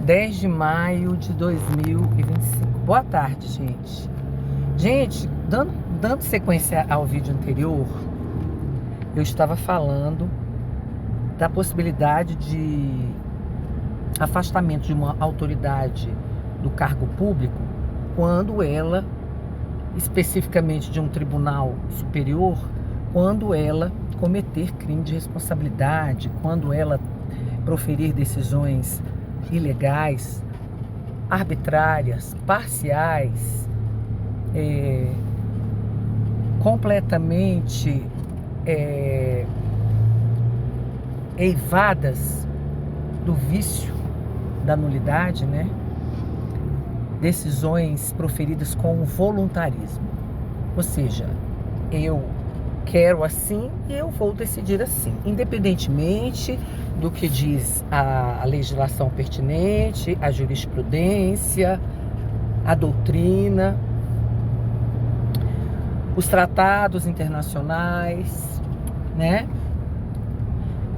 10 de maio de 2025. Boa tarde, gente. Gente, dando sequência ao vídeo anterior, eu estava falando da possibilidade de afastamento de uma autoridade do cargo público quando ela, especificamente de um tribunal superior, quando ela cometer crime de responsabilidade, quando ela proferir decisões ilegais, arbitrárias, parciais, completamente eivadas do vício da nulidade, né? Decisões proferidas com voluntarismo. Ou seja, eu quero assim e eu vou decidir assim, independentemente do que diz a legislação pertinente, a jurisprudência, a doutrina, os tratados internacionais, né?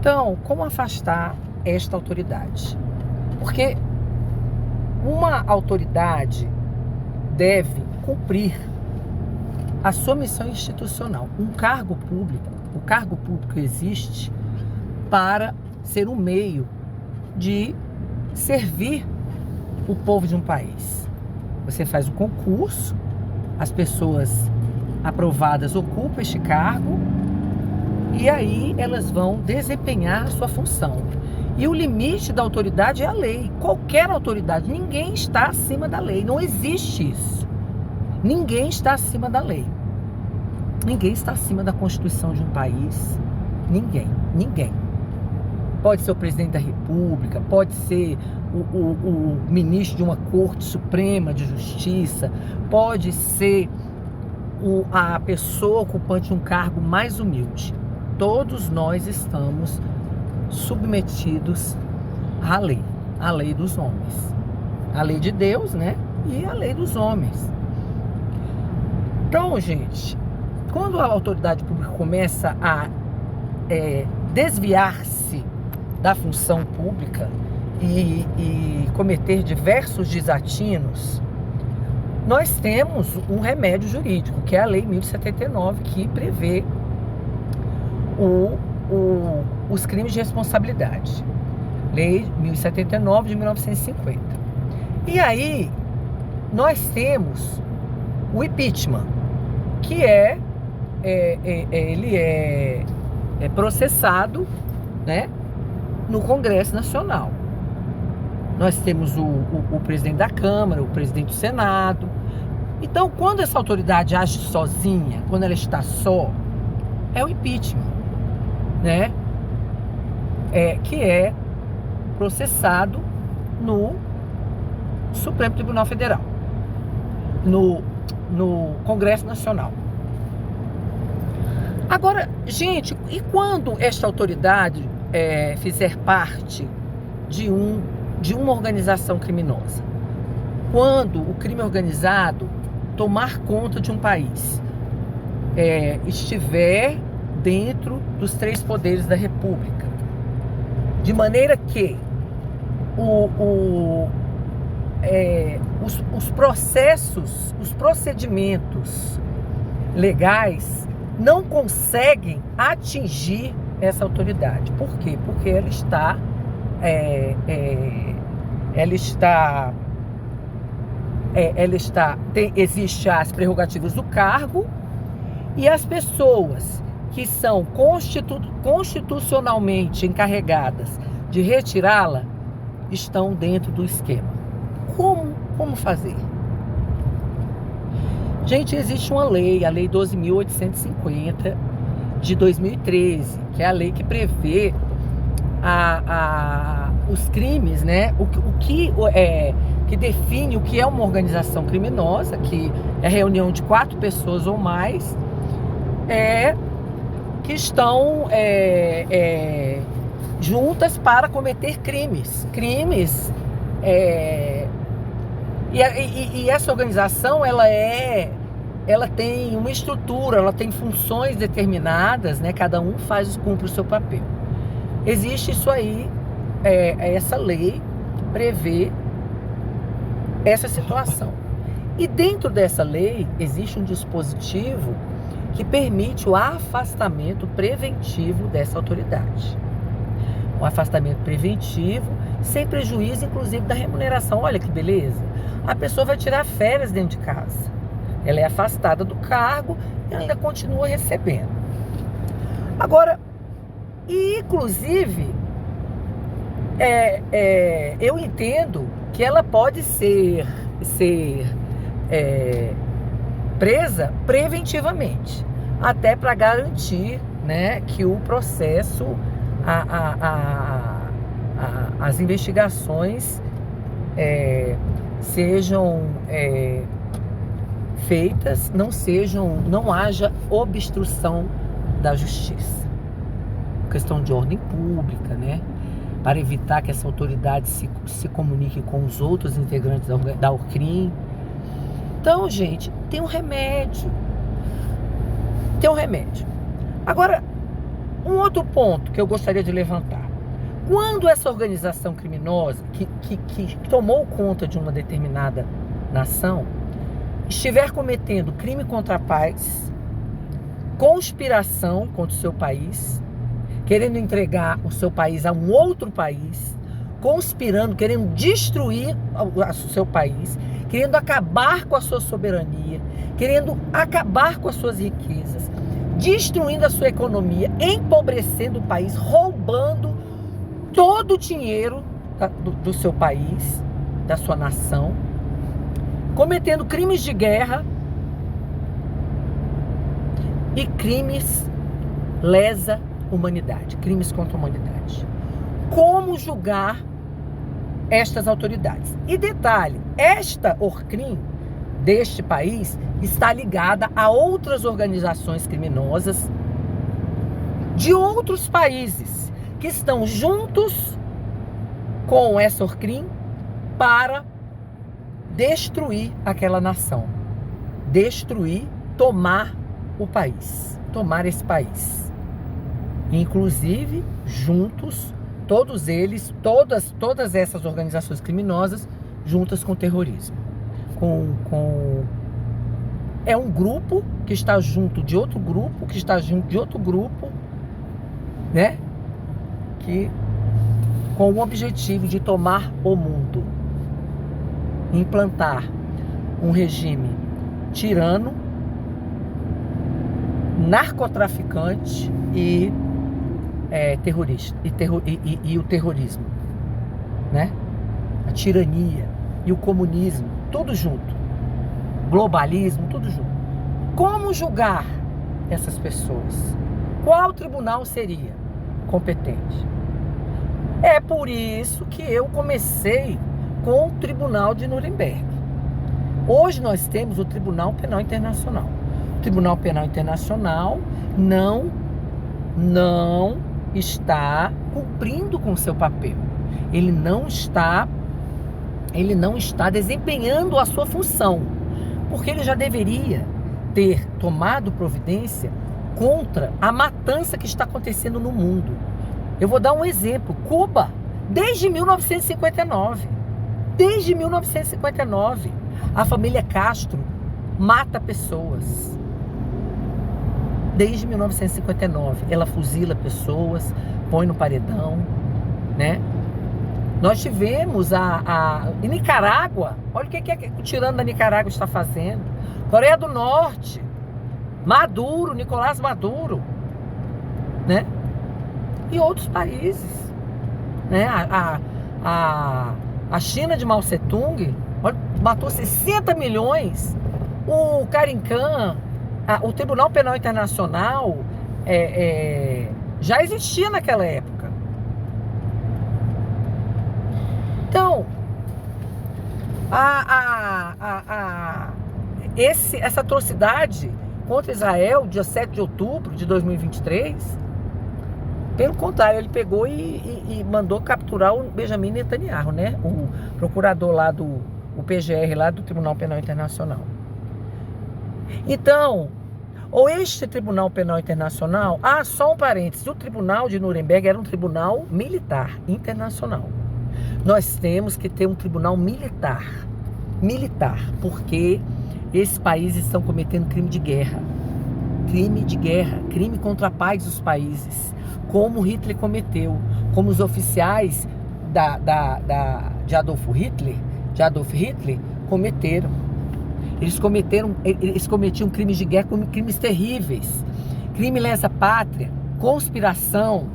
Então, como afastar esta autoridade? Porque uma autoridade deve cumprir a sua missão institucional. O cargo público existe para ser um meio de servir o povo de um país. Você faz o concurso, as pessoas aprovadas ocupam este cargo e aí elas vão desempenhar a sua função. E o limite da autoridade é a lei. Qualquer autoridade, ninguém está acima da lei. Não existe isso. Ninguém está acima da lei. Ninguém está acima da Constituição de um país. Ninguém. Pode ser o presidente da República, pode ser o ministro de uma Corte Suprema de Justiça, pode ser a pessoa ocupante de um cargo mais humilde. Todos nós estamos submetidos à lei dos homens. A lei de Deus, né? E a lei dos homens. Então, gente, quando a autoridade pública começa a desviar-se da função pública e cometer diversos desatinos, nós temos um remédio jurídico, que é a Lei 1079, que prevê os crimes de responsabilidade. Lei 1079 de 1950. E aí, nós temos o impeachment, que ele é processado, né, no Congresso Nacional. Nós temos o presidente da Câmara, o presidente do Senado. Então, quando essa autoridade age sozinha, quando ela está só, é o impeachment, né? Que é processado no Supremo Tribunal Federal, no Congresso Nacional. Agora, gente, e quando esta autoridade fizer parte de uma organização criminosa? Quando o crime organizado tomar conta de um país, estiver dentro dos 3 poderes da República, de maneira que os procedimentos legais não conseguem atingir essa autoridade. Por quê? Porque existe as prerrogativas do cargo e as pessoas que são constitucionalmente encarregadas de retirá-la estão dentro do esquema. Como fazer? Gente, existe uma lei, a Lei 12.850 de 2013, que é a lei que prevê os crimes, né? Que define o que é uma organização criminosa, que é a reunião de 4 pessoas ou mais, que estão juntas para cometer crimes. E essa organização, ela tem uma estrutura, ela tem funções determinadas, né? Cada um cumpre o seu papel. Existe isso aí, essa lei prevê essa situação. E dentro dessa lei existe um dispositivo que permite o afastamento preventivo dessa autoridade. Um afastamento preventivo sem prejuízo, inclusive, da remuneração. Olha que beleza! A pessoa vai tirar férias dentro de casa. Ela é afastada do cargo e ainda continua recebendo. Agora, inclusive, eu entendo que ela pode ser presa preventivamente, até para garantir, né, que o processo, as investigações sejam feitas, não haja obstrução da justiça. Questão de ordem pública, né? Para evitar que essa autoridade se comunique com os outros integrantes da OCRIM. Então, gente, tem um remédio. Agora, um outro ponto que eu gostaria de levantar. Quando essa organização criminosa, que tomou conta de uma determinada nação, estiver cometendo crime contra a paz, conspiração contra o seu país, querendo entregar o seu país a um outro país, conspirando, querendo destruir o seu país, querendo acabar com a sua soberania, querendo acabar com as suas riquezas, destruindo a sua economia, empobrecendo o país, roubando todo o dinheiro do seu país, da sua nação, cometendo crimes de guerra e crimes lesa humanidade, crimes contra a humanidade. Como julgar estas autoridades? E detalhe, esta OCRIM deste país está ligada a outras organizações criminosas de outros países que estão juntos com essa OCRIM para destruir aquela nação, tomar o país, tomar esse país. Inclusive, juntos, todos eles, todas essas organizações criminosas, juntas com o terrorismo. É um grupo que está junto de outro grupo, né? Com o objetivo de tomar o mundo. Implantar um regime tirano, narcotraficante e terrorista, e o terrorismo, né? A tirania e o comunismo, tudo junto. Globalismo, tudo junto. Como julgar essas pessoas? Qual tribunal seria competente? É por isso que eu comecei com o Tribunal de Nuremberg. Hoje nós temos o Tribunal Penal Internacional. O Tribunal Penal Internacional não está cumprindo com o seu papel. Ele não está desempenhando a sua função, porque ele já deveria ter tomado providência contra a matança que está acontecendo no mundo. Eu vou dar um exemplo. Cuba, desde 1959, a família Castro mata pessoas. Desde 1959, ela fuzila pessoas, põe no paredão, né? Nós tivemos em Nicarágua, olha o que o tirano da Nicarágua está fazendo. Coreia do Norte, Nicolás Maduro, né? E outros países, né? A China de Mao Tse-tung matou 60 milhões. O Karim-Khan, o Tribunal Penal Internacional já existia naquela época. Então, essa atrocidade contra Israel, dia 7 de outubro de 2023, pelo contrário, ele pegou e mandou capturar o Benjamin Netanyahu, né? O procurador lá o PGR lá do Tribunal Penal Internacional. Então, ou este Tribunal Penal Internacional, só um parênteses, o Tribunal de Nuremberg era um tribunal militar internacional. Nós temos que ter um tribunal militar, porque esses países estão cometendo crime de guerra, crime contra a paz dos países, como Hitler cometeu, como os oficiais de Adolf Hitler cometeram. Eles cometiam crimes de guerra, crimes terríveis, crime lesa pátria, conspiração,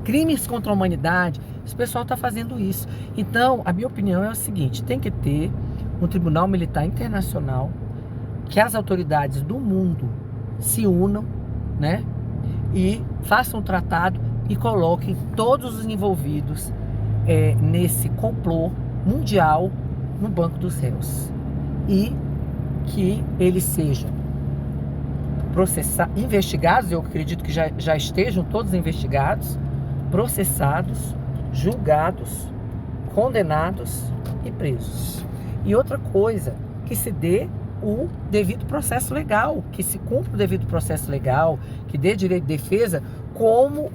crimes contra a humanidade. Esse pessoal está fazendo isso. Então, a minha opinião é o seguinte: tem que ter um tribunal militar internacional, que as autoridades do mundo se unam, né, e façam um tratado e coloquem todos os envolvidos nesse complô mundial no banco dos réus, e que eles sejam investigados. Eu acredito que já estejam todos investigados, processados, julgados, condenados e presos. E outra coisa, que se dê o devido processo legal, que se cumpra o devido processo legal, que dê direito de defesa, como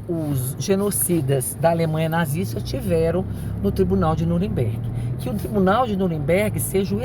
os genocidas da Alemanha nazista tiveram no Tribunal de Nuremberg. Que o Tribunal de Nuremberg seja o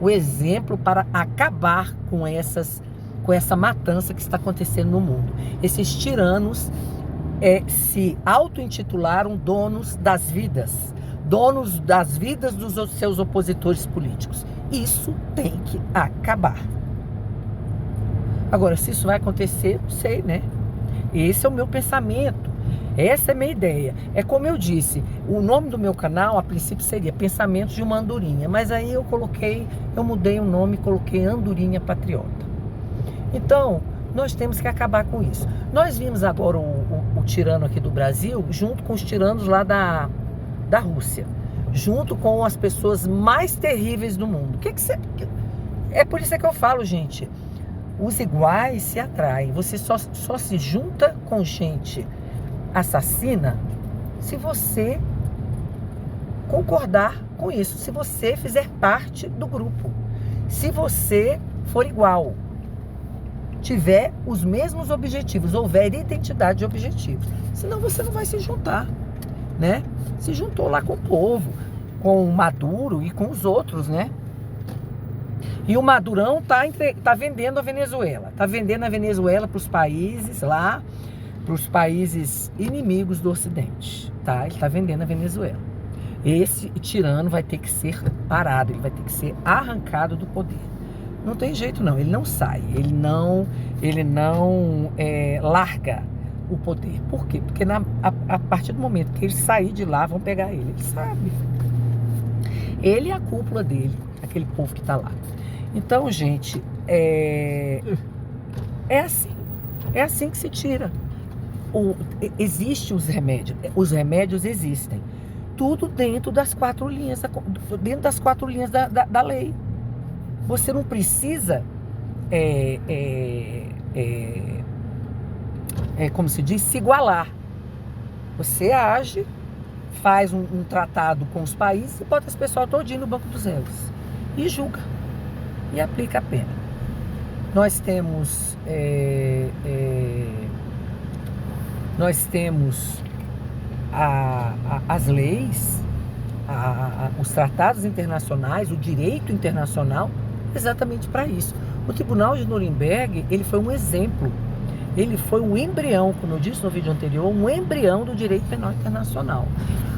exemplo para acabar com essa matança que está acontecendo no mundo. Esses tiranos se auto-intitularam donos das vidas dos seus opositores políticos. Isso tem que acabar. Agora, se isso vai acontecer, não sei, né? Esse é o meu pensamento, essa é a minha ideia. É como eu disse, o nome do meu canal, a princípio, seria Pensamentos de uma Andorinha, mas aí eu mudei o nome e coloquei Andorinha Patriota. Então, nós temos que acabar com isso. Nós vimos agora o tirano aqui do Brasil, junto com os tiranos lá da Rússia, junto com as pessoas mais terríveis do mundo. É por isso que eu falo, gente, os iguais se atraem. Você só se junta com gente assassina se você concordar com isso, se você fizer parte do grupo, se você for igual, tiver os mesmos objetivos, houver identidade de objetivos. Senão você não vai se juntar, né? Se juntou lá com o povo, com o Maduro e com os outros, né? E o Madurão tá vendendo a Venezuela. Tá vendendo a Venezuela para os países lá, para os países inimigos do Ocidente, tá? Ele tá vendendo a Venezuela. Esse tirano vai ter que ser parado, ele vai ter que ser arrancado do poder. Não tem jeito não, ele não sai, ele não larga o poder. Por quê? Porque a partir do momento que ele sair de lá, vão pegar ele. Ele sabe. Ele e a cúpula dele, aquele povo que tá lá. Então, gente, é assim que se tira. Existem os remédios existem. Tudo dentro das 4 linhas, da lei. Você não precisa, como se diz, se igualar. Você age, faz um tratado com os países e bota esse pessoal todinho no banco dos réus e julga e aplica a pena. Nós temos as leis, os tratados internacionais, o direito internacional, exatamente para isso. O Tribunal de Nuremberg, ele foi um exemplo, ele foi um embrião, como eu disse no vídeo anterior, um embrião do direito penal internacional.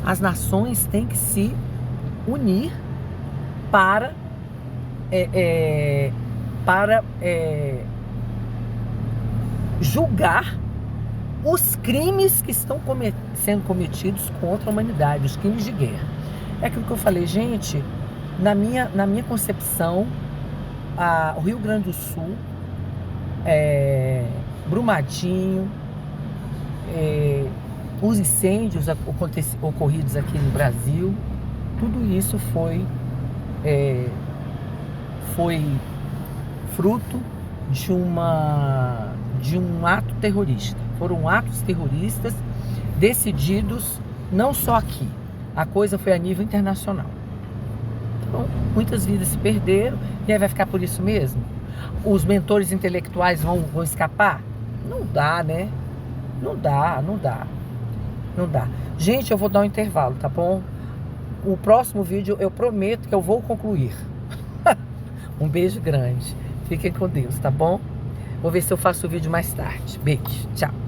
As nações têm que se unir para julgar os crimes que estão sendo cometidos contra a humanidade, os crimes de guerra. É aquilo que eu falei, gente, na minha concepção, o Rio Grande do Sul, Brumadinho, os incêndios ocorridos aqui no Brasil, tudo isso foi fruto de um ato terrorista. Foram atos terroristas decididos não só aqui, a coisa foi a nível internacional. Então, muitas vidas se perderam, e aí vai ficar por isso mesmo? Os mentores intelectuais vão escapar? Não dá, né? Não dá. Não dá. Gente, eu vou dar um intervalo, tá bom? O próximo vídeo eu prometo que eu vou concluir. Um beijo grande. Fiquem com Deus, tá bom? Vou ver se eu faço o vídeo mais tarde. Beijo. Tchau.